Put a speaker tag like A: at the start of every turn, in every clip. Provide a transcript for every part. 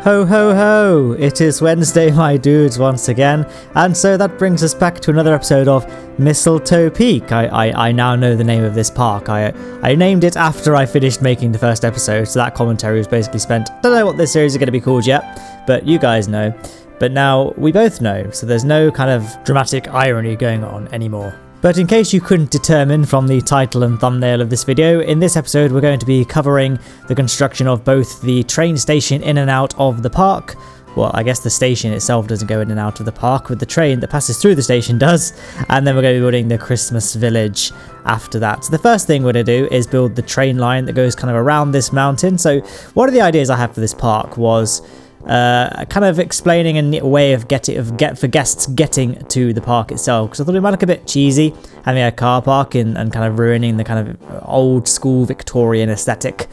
A: Ho ho ho! It is Wednesday, my dudes, once again, and so that brings us back to another episode of Mistletoe Peak. I now know the name of this park. I named it after I finished making the first episode, so that commentary was basically spent. Don't know what this series is going to be called yet, but you guys know. But now we both know, so there's no kind of dramatic irony going on anymore. But in case you couldn't determine from the title and thumbnail of this video, in this episode we're going to be covering the construction of both the train station in and out of the park. Well, I guess the station itself doesn't go in and out of the park, but the train that passes through the station does. And then we're going to be building the Christmas village after that. So the first thing we're going to do is build the train line that goes kind of around this mountain. So one of the ideas I had for this park was kind of explaining a way of for guests getting to the park itself, because I thought it might look a bit cheesy having a car park and kind of ruining the kind of old school Victorian aesthetic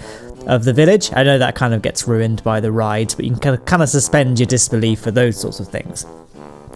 A: of the village. I know that kind of gets ruined by the rides, but you can kind of suspend your disbelief for those sorts of things.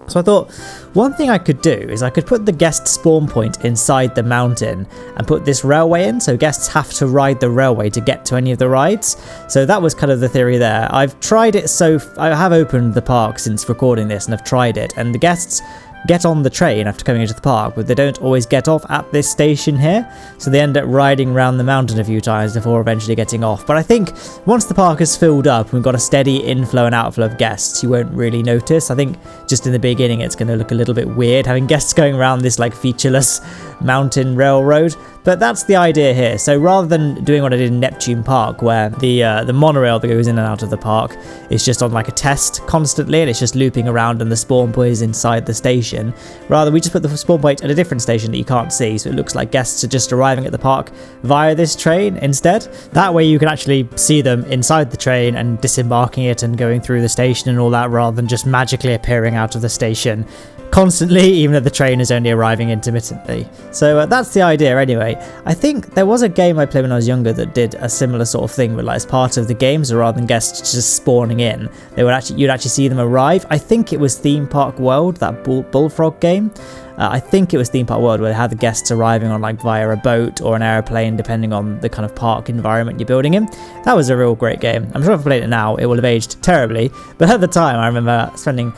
A: So I thought one thing I could do is I could put the guest spawn point inside the mountain and put this railway in, so guests have to ride the railway to get to any of the rides. So that was kind of the theory there. I've tried it, so I have opened the park since recording this and I've tried it, and the guests get on the train after coming into the park, but they don't always get off at this station here, so they end up riding around the mountain a few times before eventually getting off. But I think once the park is filled up and we've got a steady inflow and outflow of guests, you won't really notice. I think just in the beginning it's going to look a little bit weird having guests going around this like featureless mountain railroad, but that's the idea here. So rather than doing what I did in Neptune Park, where the monorail that goes in and out of the park is just on like a test constantly and it's just looping around and the spawn point is inside the station, rather we just put the spawn point at a different station that you can't see, so it looks like guests are just arriving at the park via this train instead. That way you can actually see them inside the train and disembarking it and going through the station and all that, rather than just magically appearing out of the station constantly, even though the train is only arriving intermittently. So that's the idea anyway. I think there was a game I played when I was younger that did a similar sort of thing, but like as part of the game, so rather than guests just spawning in, you'd actually see them arrive. I think it was Theme Park World, that bullfrog game. I think it was Theme Park World, where they had the guests arriving on like via a boat or an aeroplane, depending on the kind of park environment you're building in. That was a real great game. I'm sure if I played it now, it will have aged terribly, but at the time I remember spending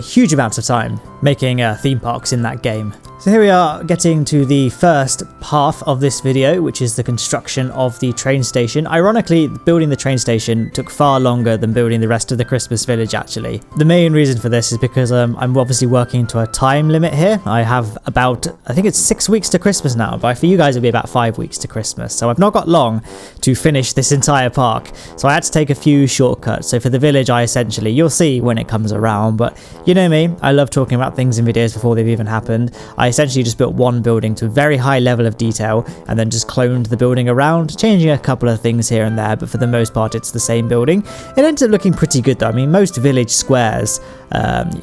A: huge amounts of time making theme parks in that game. So here we are getting to the first half of this video, which is the construction of the train station. Ironically, building the train station took far longer than building the rest of the Christmas village actually. The main reason for this is because I'm obviously working to a time limit here. I have about, I think it's 6 weeks to Christmas now, but for you guys it'll be about 5 weeks to Christmas. So I've not got long to finish this entire park. So I had to take a few shortcuts. So for the village, I essentially, you'll see when it comes around, but you know me, I love talking about things in videos before they've even happened. I essentially just built one building to a very high level of detail and then just cloned the building around, changing a couple of things here and there, but for the most part it's the same building. It ends up looking pretty good though. I mean, most village squares,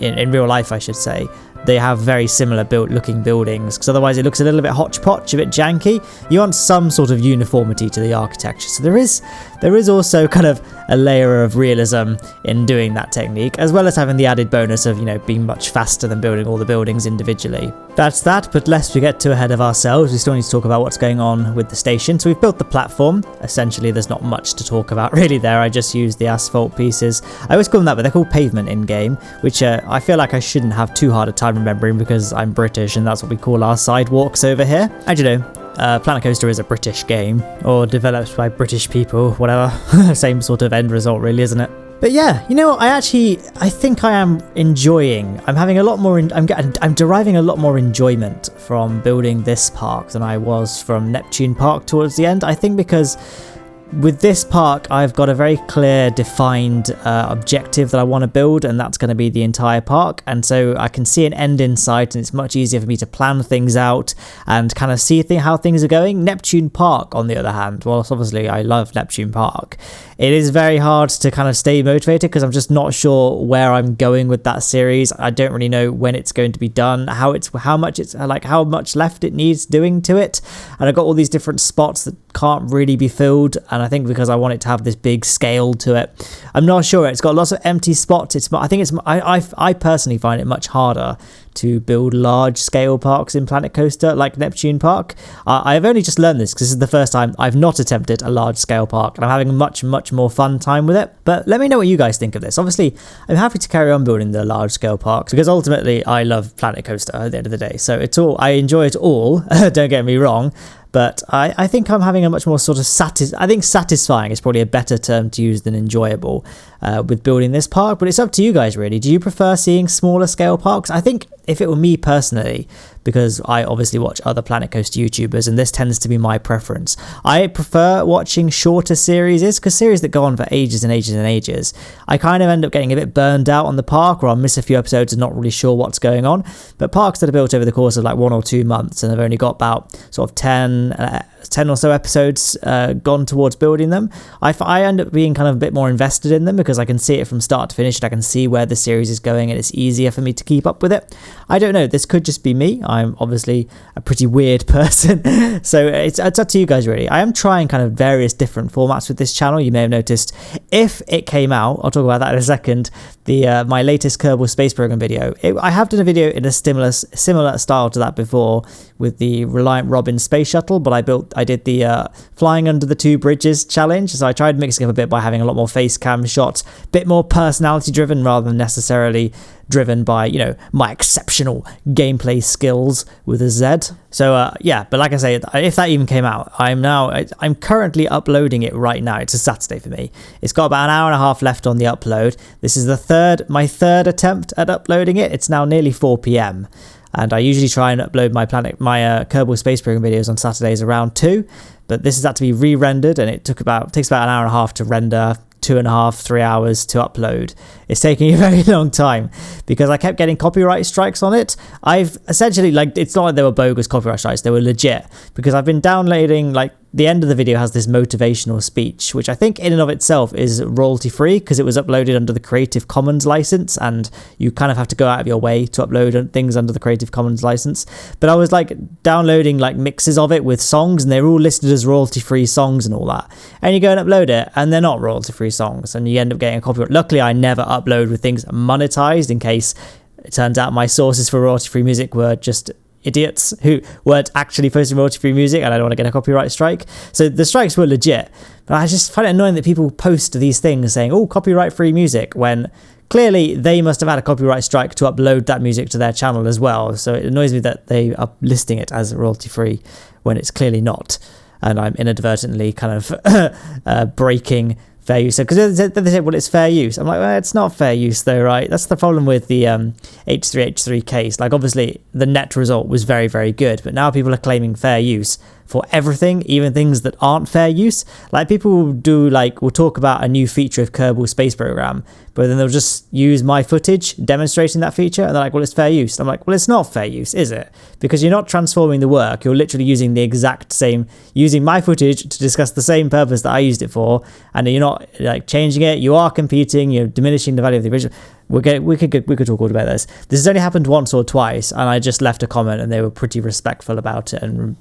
A: in real life I should say, they have very similar looking buildings, because otherwise it looks a little bit hodgepodge, a bit janky. You want some sort of uniformity to the architecture. So there is also kind of a layer of realism in doing that technique, as well as having the added bonus of, you know, being much faster than building all the buildings individually. That's that, but lest we get too ahead of ourselves, we still need to talk about what's going on with the station. So we've built the platform. Essentially, there's not much to talk about really there. I just used the asphalt pieces. I always call them that, but they're called pavement in-game, which I feel like I shouldn't have too hard a time remembering because I'm British and that's what we call our sidewalks over here. I don't know. Planet Coaster is a British game, or developed by British people, whatever. Same sort of end result really, isn't it? But yeah, you know what, I think I am enjoying, I'm deriving a lot more enjoyment from building this park than I was from Neptune Park towards the end. I think because with this park, I've got a very clear, defined objective that I want to build, and that's going to be the entire park. And so I can see an end in sight, and it's much easier for me to plan things out and kind of see how things are going. Neptune Park, on the other hand, well, obviously I love Neptune Park. It is very hard to kind of stay motivated because I'm just not sure where I'm going with that series. I don't really know when it's going to be done, how much left it needs doing to it, and I've got all these different spots that can't really be filled. And I think because I want it to have this big scale to it, I'm not sure. It's got lots of empty spots. I personally find it much harder to build large scale parks in Planet Coaster like Neptune Park. I've only just learned this because this is the first time I've not attempted a large scale park, and I'm having much more fun time with it. But let me know what you guys think of this. Obviously, I'm happy to carry on building the large scale parks because ultimately I love Planet Coaster at the end of the day. So I enjoy it all, don't get me wrong. But I think I'm having a much more sort of satisfying is probably a better term to use than enjoyable with building this park. But it's up to you guys, really. Do you prefer seeing smaller scale parks? I think if it were me personally, because I obviously watch other Planet Coaster YouTubers, and this tends to be my preference, I prefer watching shorter series, because series that go on for ages and ages and ages, I kind of end up getting a bit burned out on the park, or I'll miss a few episodes and not really sure what's going on. But parks that are built over the course of like 1 or 2 months, and I've only got about sort of 10 or so episodes gone towards building them, I end up being kind of a bit more invested in them because I can see it from start to finish, and I can see where the series is going, and it's easier for me to keep up with it. I don't know, this could just be me. I'm obviously a pretty weird person, so it's up to you guys, really. I am trying kind of various different formats with this channel. You may have noticed, if it came out, I'll talk about that in a second, my latest Kerbal Space Program video. I have done a video in a similar style to that before with the Reliant Robin space shuttle, but I did the flying under the 2 bridges challenge, so I tried mixing up a bit by having a lot more face cam shots, a bit more personality driven rather than necessarily driven by, you know, my exceptional gameplay skills with a Z. So yeah, but like I say, if that even came out, I'm currently uploading it right now. It's a Saturday for me. It's got about an hour and a half left on the upload. This is my third attempt at uploading it. It's now nearly 4 p.m. and I usually try and upload my Kerbal Space Program videos on Saturdays around 2, but this has had to be re-rendered, and it takes about an hour and a half to render, 2.5-3 hours to upload. It's taking a very long time because I kept getting copyright strikes on it. I've essentially, like, it's not like they were bogus copyright strikes, they were legit, because I've been downloading, like, the end of the video has this motivational speech, which I think in and of itself is royalty free because it was uploaded under the Creative Commons license, and you kind of have to go out of your way to upload things under the Creative Commons license. But I was like downloading like mixes of it with songs, and they're all listed as royalty free songs and all that. And you go and upload it, and they're not royalty free songs, and you end up getting a copyright. Luckily, I never upload with things monetized in case it turns out my sources for royalty free music were just idiots who weren't actually posting royalty-free music, and I don't want to get a copyright strike. So the strikes were legit, but I just find it annoying that people post these things saying, oh, copyright-free music, when clearly they must have had a copyright strike to upload that music to their channel as well. So it annoys me that they are listing it as royalty-free when it's clearly not, and I'm inadvertently kind of breaking fair use. Because they say, well, it's fair use. I'm like, well, it's not fair use though, right? That's the problem with the H3H3 case. Like, obviously, the net result was very, very good, but now people are claiming fair use for everything, even things that aren't fair use. Like, people will talk about a new feature of Kerbal Space Program, but then they'll just use my footage demonstrating that feature, and they're like, well, it's fair use. And I'm like, well, it's not fair use, is it? Because you're not transforming the work. You're literally using the exact same, using my footage to discuss the same purpose that I used it for, and you're not like changing it. You are competing. You're diminishing the value of the original. We could talk all about this. This has only happened once or twice, and I just left a comment, and they were pretty respectful about it, and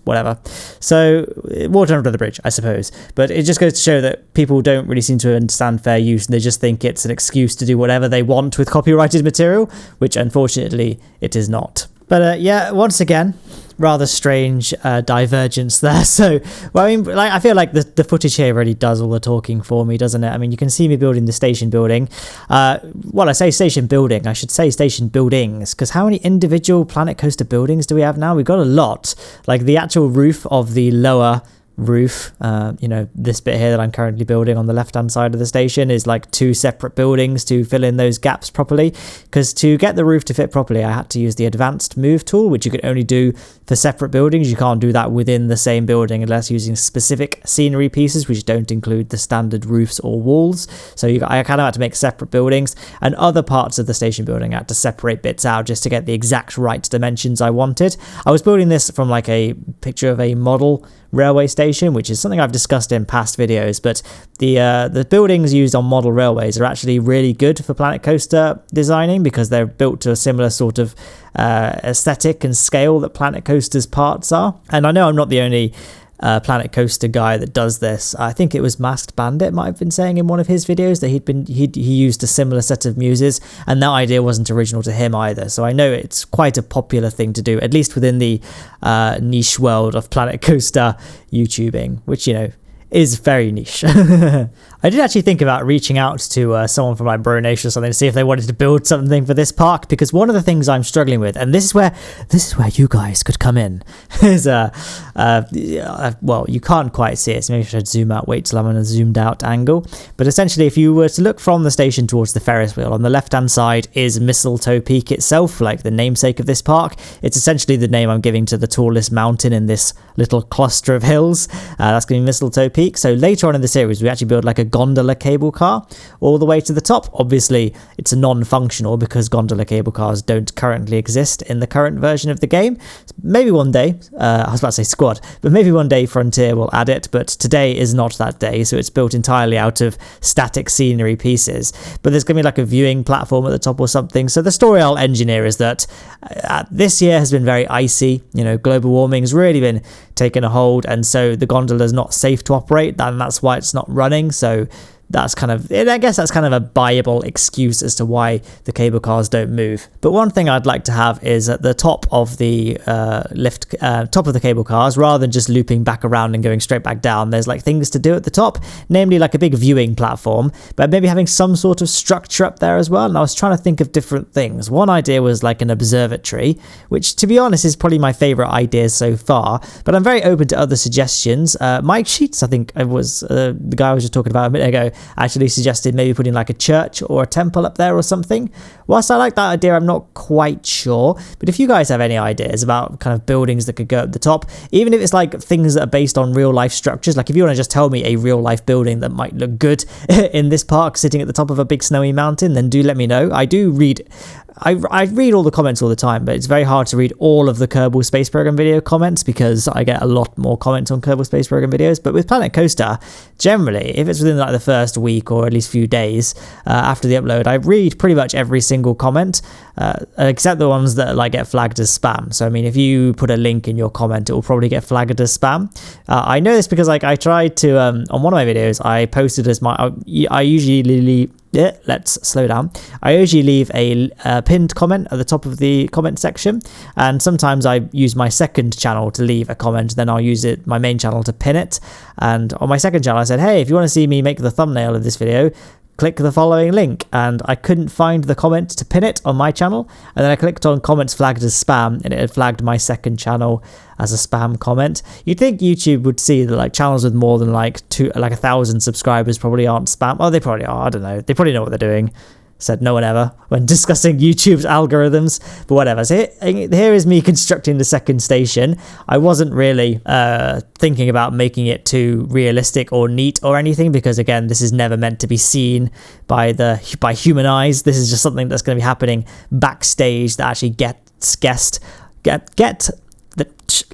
A: whatever. So water under the bridge, I suppose. But it just goes to show that people don't really seem to understand fair use, and they just think it's an excuse to do whatever they want with copyrighted material, which unfortunately it is not. But yeah, once again, rather strange divergence there. So, well, I mean, like, I feel like the footage here really does all the talking for me, doesn't it? I mean, you can see me building the station building. Well, I say station building, I should say station buildings, because how many individual Planet Coaster buildings do we have now? We've got a lot. Like, the actual roof of the lower roof, this bit here that I'm currently building on the left hand side of the station is like 2 separate buildings to fill in those gaps properly, because to get the roof to fit properly I had to use the advanced move tool, which you can only do for separate buildings. You can't do that within the same building unless using specific scenery pieces which don't include the standard roofs or walls. So I kind of had to make separate buildings, and other parts of the station building I had to separate bits out just to get the exact right dimensions I wanted. I was building this from like a picture of a model railway station, which is something I've discussed in past videos, but the buildings used on model railways are actually really good for Planet Coaster designing because they're built to a similar sort of aesthetic and scale that Planet Coaster's parts are. And I know I'm not the only Planet Coaster guy that does this. I think it was Masked Bandit might have been saying in one of his videos that he used a similar set of muses, and that idea wasn't original to him either. So I know it's quite a popular thing to do, at least within the niche world of Planet Coaster YouTubing, which, you know, is very niche. I did actually think about reaching out to someone from like Bro Nation or something to see if they wanted to build something for this park, because one of the things I'm struggling with, and this is where you guys could come in, is well, you can't quite see it, so maybe I should zoom out, wait till I'm in a zoomed out angle. But essentially, if you were to look from the station towards the Ferris wheel, on the left hand side is Mistletoe Peak itself, like the namesake of this park. It's essentially the name I'm giving to the tallest mountain in this little cluster of hills. That's going to be Mistletoe Peak. So later on in the series, we actually build like a gondola cable car all the way to the top. Obviously, it's a non-functional because gondola cable cars don't currently exist in the current version of the game. Maybe one day, I was about to say Squad, but maybe one day Frontier will add it, but today is not that day, so it's built entirely out of static scenery pieces. But there's going to be like a viewing platform at the top or something. So the story I'll engineer is that this year has been very icy, you know, global warming has really been taking a hold, and so the gondola is not safe to operate, and that's why it's not running. So that's kind of, I guess that's kind of a viable excuse as to why the cable cars don't move. But one thing I'd like to have is at the top of the top of the cable cars, rather than just looping back around and going straight back down, there's like things to do at the top, namely like a big viewing platform, but maybe having some sort of structure up there as well. And I was trying to think of different things. One idea was like an observatory, which to be honest is probably my favorite idea so far, but I'm very open to other suggestions. Mike Sheets, I think it was the guy I was just talking about a minute ago, actually suggested maybe putting like a church or a temple up there or something. Whilst I like that idea, I'm not quite sure. But if you guys have any ideas about kind of buildings that could go up the top, even if it's like things that are based on real life structures, like if you want to just tell me a real life building that might look good in this park sitting at the top of a big snowy mountain, then do let me know. I do read I read all the comments all the time, but it's very hard to read all of the Kerbal Space Program video comments because I get a lot more comments on Kerbal Space Program videos. But with Planet Coaster, generally, if it's within like the first week or at least few days after the upload, I read pretty much every single comment, except the ones that like get flagged as spam. So I mean, if you put a link in your comment, it will probably get flagged as spam. I know this because like I tried to on one of my videos, I posted as my I usually leave. Yeah, let's slow down. I usually leave a pinned comment at the top of the comment section, and sometimes I use my second channel to leave a comment, then I'll use my main channel to pin it. And on my second channel I said, hey, if you want to see me make the thumbnail of this video, click the following link, and I couldn't find the comment to pin it on my channel, and then I clicked on comments flagged as spam, and it had flagged my second channel as a spam comment. You'd think YouTube would see that like channels with more than like 1,000 subscribers probably aren't spam. Oh, they probably are, I don't know, they probably know what they're doing. Said no one ever when discussing YouTube's algorithms, but whatever. So here is me constructing the second station. I wasn't really thinking about making it too realistic or neat or anything, because again, this is never meant to be seen by human eyes. This is just something that's going to be happening backstage that actually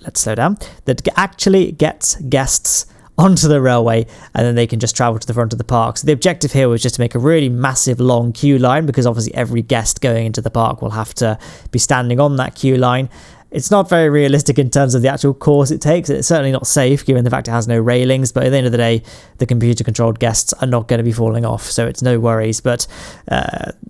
A: let's slow down, that actually gets guests onto the railway, and then they can just travel to the front of the park. So the objective here was just to make a really massive long queue line, because obviously every guest going into the park will have to be standing on that queue line. It's not very realistic in terms of the actual course it takes. It's certainly not safe given the fact it has no railings, but at the end of the day, the computer-controlled guests are not going to be falling off, so it's no worries. But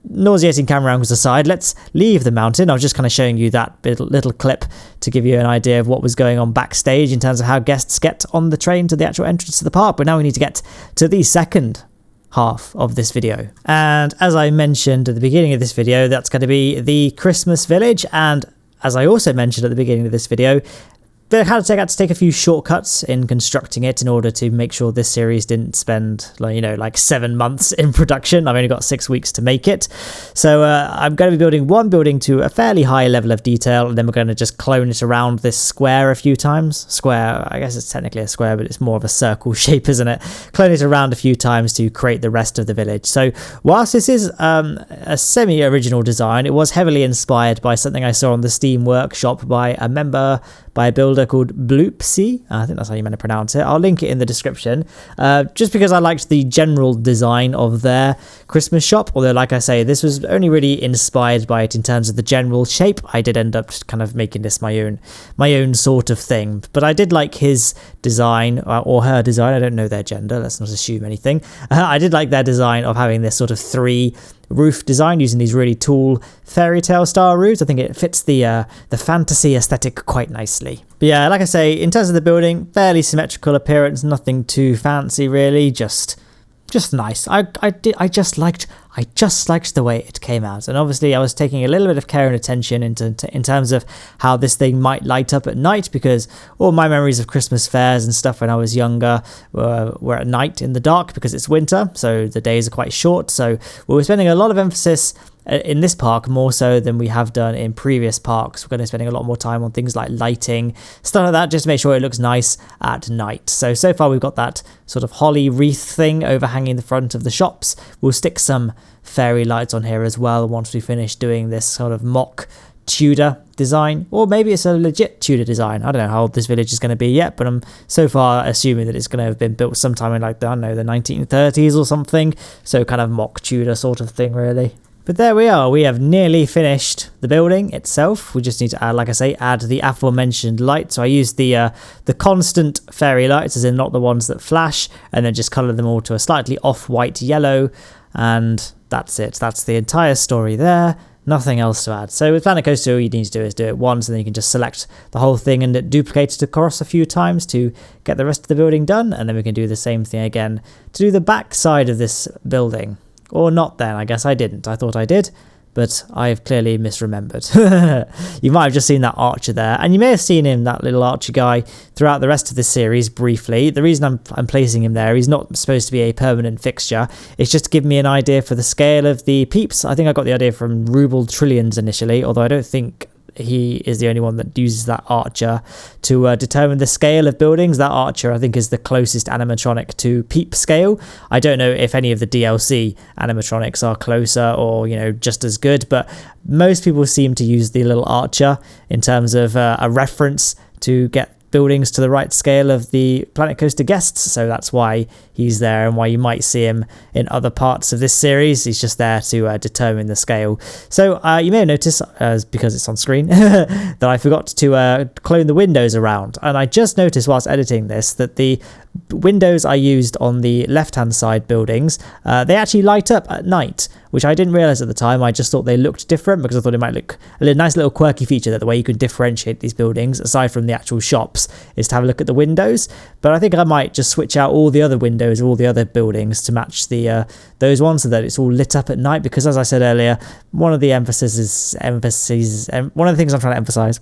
A: nauseating camera angles aside, let's leave the mountain. I was just kind of showing you that little clip to give you an idea of what was going on backstage in terms of how guests get on the train to the actual entrance to the park. But now we need to get to the second half of this video. And as I mentioned at the beginning of this video, that's going to be the Christmas village. And as I also mentioned at the beginning of this video, I had to take a few shortcuts in constructing it in order to make sure this series didn't spend, like 7 months in production. I've only got 6 weeks to make it. So I'm going to be building one building to a fairly high level of detail, and then we're going to just clone it around this square a few times. Square, I guess it's technically a square, but it's more of a circle shape, isn't it? Clone it around a few times to create the rest of the village. So whilst this is a semi-original design, it was heavily inspired by something I saw on the Steam workshop by a member by a builder called Bloopsy. I think that's how you meant to pronounce it. I'll link it in the description. Just because I liked the general design of their Christmas shop, although like I say, this was only really inspired by it in terms of the general shape. I did end up kind of making this my own sort of thing, but I did like his design or her design. I don't know their gender, let's not assume anything. I did like their design of having this sort of 3 roof design using these really tall fairy tale style roofs. I think it fits the fantasy aesthetic quite nicely. But yeah, like I say, in terms of the building, fairly symmetrical appearance, nothing too fancy really, just nice. I just liked the way it came out, and obviously I was taking a little bit of care and attention in terms of how this thing might light up at night, because all my memories of Christmas fairs and stuff when I was younger were at night in the dark, because it's winter, so the days are quite short. So we were spending a lot of emphasis in this park, more so than we have done in previous parks. We're going to be spending a lot more time on things like lighting, stuff like that, just to make sure it looks nice at night. So far we've got that sort of holly wreath thing overhanging the front of the shops. We'll stick some fairy lights on here as well once we finish doing this sort of mock Tudor design, or maybe it's a legit Tudor design. I don't know how old this village is going to be yet, but I'm so far assuming that it's going to have been built sometime in, like, I don't know, the 1930s or something, so kind of mock Tudor sort of thing really. But there we are, we have nearly finished the building itself. We just need to add, like I say, add the aforementioned light. So I used the constant fairy lights, as in not the ones that flash, and then just colour them all to a slightly off-white yellow, and that's it. That's the entire story there. Nothing else to add. So with Planet Coaster, all you need to do is do it once, and then you can just select the whole thing and duplicate it across a few times to get the rest of the building done, and then we can do the same thing again to do the back side of this building. Or not then, I guess I didn't. I thought I did, but I've clearly misremembered. You might have just seen that archer there, and you may have seen him, that little archer guy, throughout the rest of this series briefly. The reason I'm placing him there, he's not supposed to be a permanent fixture. It's just to give me an idea for the scale of the peeps. I think I got the idea from Ruble Trillions initially, although I don't think he is the only one that uses that archer to determine the scale of buildings. That archer, I think, is the closest animatronic to peep scale. I don't know if any of the DLC animatronics are closer or, just as good, but most people seem to use the little archer in terms of a reference to get buildings to the right scale of the Planet Coaster guests, so that's why he's there and why you might see him in other parts of this series. He's just there to determine the scale. So you may have noticed, because it's on screen, that I forgot to clone the windows around, and I just noticed whilst editing this that the windows I used on the left-hand side buildings, they actually light up at night, which I didn't realise at the time. I just thought they looked different because I thought it might look a nice little quirky feature, that the way you can differentiate these buildings, aside from the actual shops, is to have a look at the windows. But I think I might just switch out all the other windows of all the other buildings to match those ones, so that it's all lit up at night, because as I said earlier, one of the things I'm trying to emphasise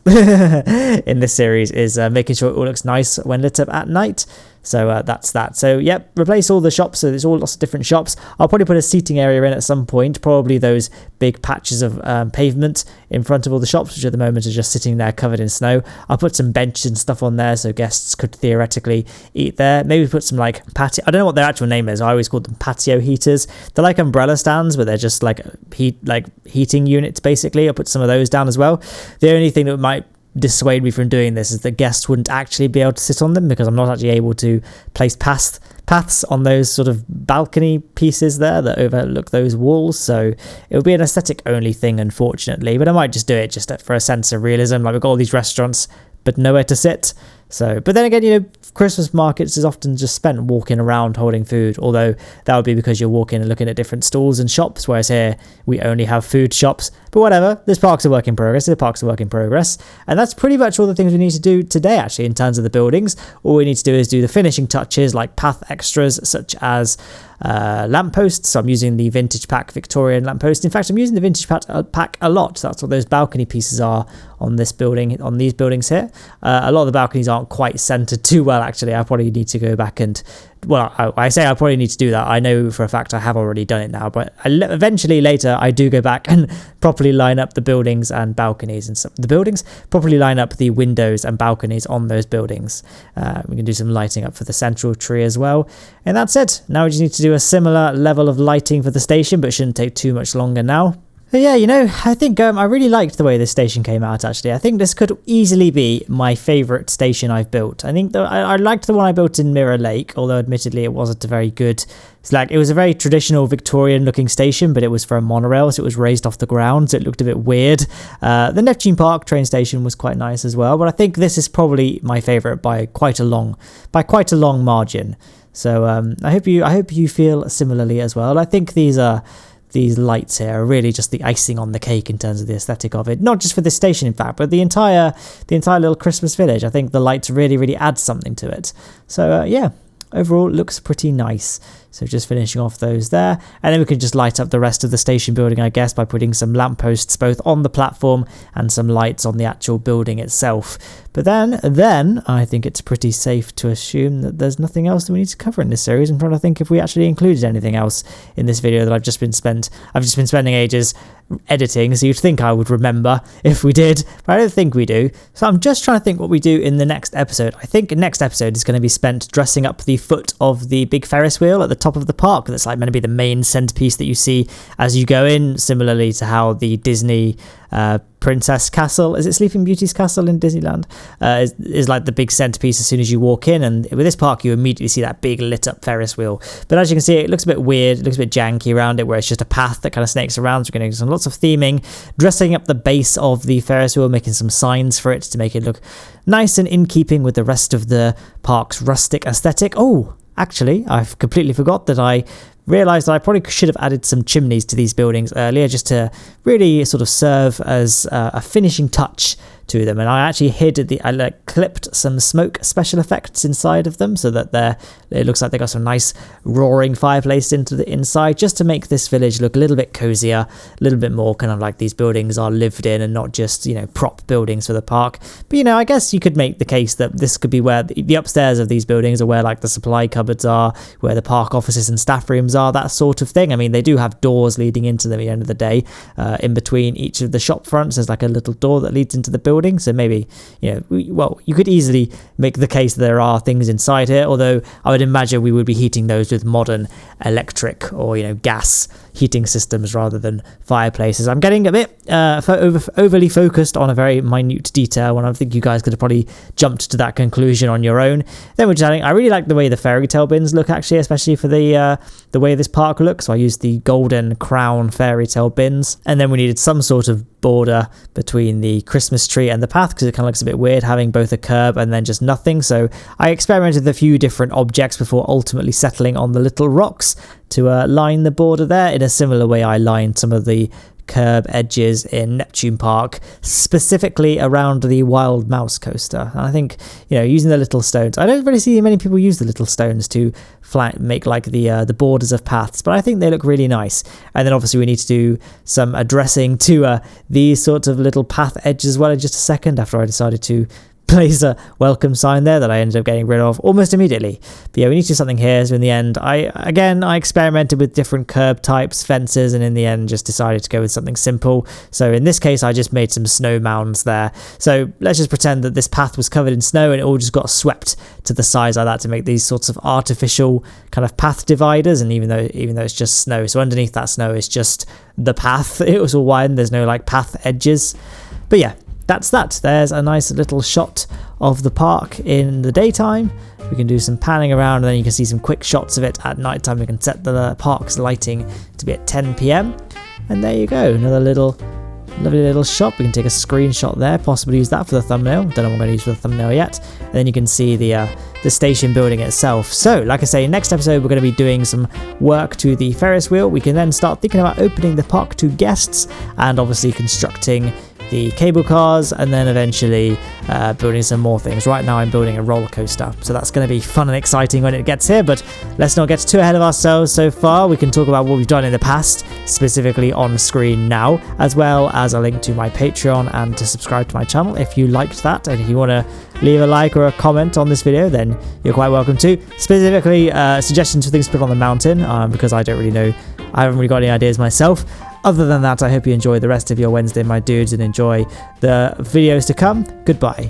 A: in this series is making sure it all looks nice when lit up at night. So that's that. So yep, replace all the shops, so there's all lots of different shops. I'll probably put a seating area in at some point, probably those big patches of pavement in front of all the shops, which at the moment are just sitting there covered in snow. I'll put some benches and stuff on there so guests could theoretically eat there. Maybe put some like patio, I don't know what their actual name is, I always call them patio heaters. They're like umbrella stands, but they're just like heating units basically. I'll put some of those down as well. The only thing that might dissuade me from doing this is that guests wouldn't actually be able to sit on them, because I'm not actually able to place paths on those sort of balcony pieces there that overlook those walls, so it would be an aesthetic only thing, unfortunately. But I might just do it just for a sense of realism, like we've got all these restaurants but nowhere to sit. So, but then again, Christmas markets is often just spent walking around holding food, although that would be because you're walking and looking at different stalls and shops, whereas here we only have food shops. But whatever, this park's a work in progress, and that's pretty much all the things we need to do today, actually, in terms of the buildings. All we need to do is do the finishing touches, like path extras, such as lampposts. So I'm using the Vintage Pack Victorian lamppost. In fact, I'm using the Vintage Pack a lot. That's what those balcony pieces are on this building, on these buildings here. A lot of the balconies aren't quite centered too well, actually. I probably need to go back and, well, I say I probably need to do that. I know for a fact I have already done it now, but eventually later I do go back and properly line up the buildings and balconies and stuff. Properly line up the windows and balconies on those buildings. We can do some lighting up for the central tree as well. And that's it. Now we just need to do a similar level of lighting for the station, but it shouldn't take too much longer now. But yeah, I think I really liked the way this station came out, actually. I think this could easily be my favourite station I've built. I think I liked the one I built in Mirror Lake, although admittedly it wasn't a very good... it was a very traditional Victorian-looking station, but it was for a monorail, so it was raised off the ground, so it looked a bit weird. The Neptune Park train station was quite nice as well, but I think this is probably my favourite by quite a long margin. So I hope you feel similarly as well. I think these lights here are really just the icing on the cake in terms of the aesthetic of it. Not just for this station, in fact, but the entire little Christmas village. I think the lights really add something to it. So yeah, overall it looks pretty nice. So just finishing off those there, and then we can just light up the rest of the station building, I guess, by putting some lampposts both on the platform and some lights on the actual building itself. But then I think it's pretty safe to assume that there's nothing else that we need to cover in this series. I'm trying to think if we actually included anything else in this video that I've just been spending ages editing, so you'd think I would remember if we did, but I don't think we do. So I'm just trying to think what we do in the next episode. I think the next episode is going to be spent dressing up the foot of the big Ferris wheel at the top of the park. That's meant to be the main centerpiece that you see as you go in, similarly to how the Disney Princess Castle, is it Sleeping Beauty's castle in Disneyland, is like the big centerpiece as soon as you walk in, and with this park you immediately see that big lit up Ferris wheel. But as you can see, it looks a bit weird, it looks a bit janky around it, where it's just a path that kind of snakes around. So we're going to do some lots of theming, dressing up the base of the Ferris wheel, making some signs for it to make it look nice and in keeping with the rest of the park's rustic aesthetic. Oh, actually, I've completely forgot that I realised that I probably should have added some chimneys to these buildings earlier, just to really sort of serve as a finishing touch to them. And I actually clipped some smoke special effects inside of them, so that it looks like they got some nice roaring fireplace into the inside, just to make this village look a little bit cozier, a little bit more kind of like these buildings are lived in and not just, prop buildings for the park. But I guess you could make the case that this could be where the upstairs of these buildings are, where like the supply cupboards are, where the park offices and staff rooms are, that sort of thing. I mean, they do have doors leading into them at the end of the day. In between each of the shop fronts, there's like a little door that leads into the building. So maybe, you could easily make the case that there are things inside here, although I would imagine we would be heating those with modern electric or, gas heating systems rather than fireplaces. I'm getting a bit overly focused on a very minute detail when I think you guys could have probably jumped to that conclusion on your own. Then we're chatting. I really like the way the fairy tale bins look, actually, especially for the way this park looks. So I used the golden crown fairy tale bins, and then we needed some sort of border between the Christmas tree and the path, because it kind of looks a bit weird having both a curb and then just nothing. So I experimented with a few different objects before ultimately settling on the little rocks to line the border there, in a similar way I lined some of the curb edges in Neptune Park, specifically around the Wild Mouse coaster. And I think, using the little stones, I don't really see many people use the little stones to make like the borders of paths, but I think they look really nice. And then obviously we need to do some addressing to these sorts of little path edges as well in just a second, after I decided to place a welcome sign there that I ended up getting rid of almost immediately. But yeah, we need to do something here. So in the end, I experimented with different curb types, fences, and in the end just decided to go with something simple. So in this case, I just made some snow mounds there. So let's just pretend that this path was covered in snow and it all just got swept to the sides like that to make these sorts of artificial kind of path dividers. And even though it's just snow, so underneath that snow is just the path. It was all wide, there's no like path edges. But yeah, that's that. There's a nice little shot of the park in the daytime. We can do some panning around, and then you can see some quick shots of it at night time. We can set the park's lighting to be at 10 p.m. And there you go, another lovely little shot. We can take a screenshot there, possibly use that for the thumbnail. Don't know what I'm going to use for the thumbnail yet. And then you can see the station building itself. So, like I say, next episode we're going to be doing some work to the Ferris wheel. We can then start thinking about opening the park to guests, and obviously constructing the cable cars, and then eventually building some more things. Right now I'm building a roller coaster, so that's going to be fun and exciting when it gets here, but let's not get too ahead of ourselves so far. We can talk about what we've done in the past, specifically on screen now, as well as a link to my Patreon and to subscribe to my channel if you liked that. And if you want to leave a like or a comment on this video, then you're quite welcome to. Specifically suggestions for things to put on the mountain, because I don't really know, I haven't really got any ideas myself. Other than that, I hope you enjoy the rest of your Wednesday, my dudes, and enjoy the videos to come. Goodbye.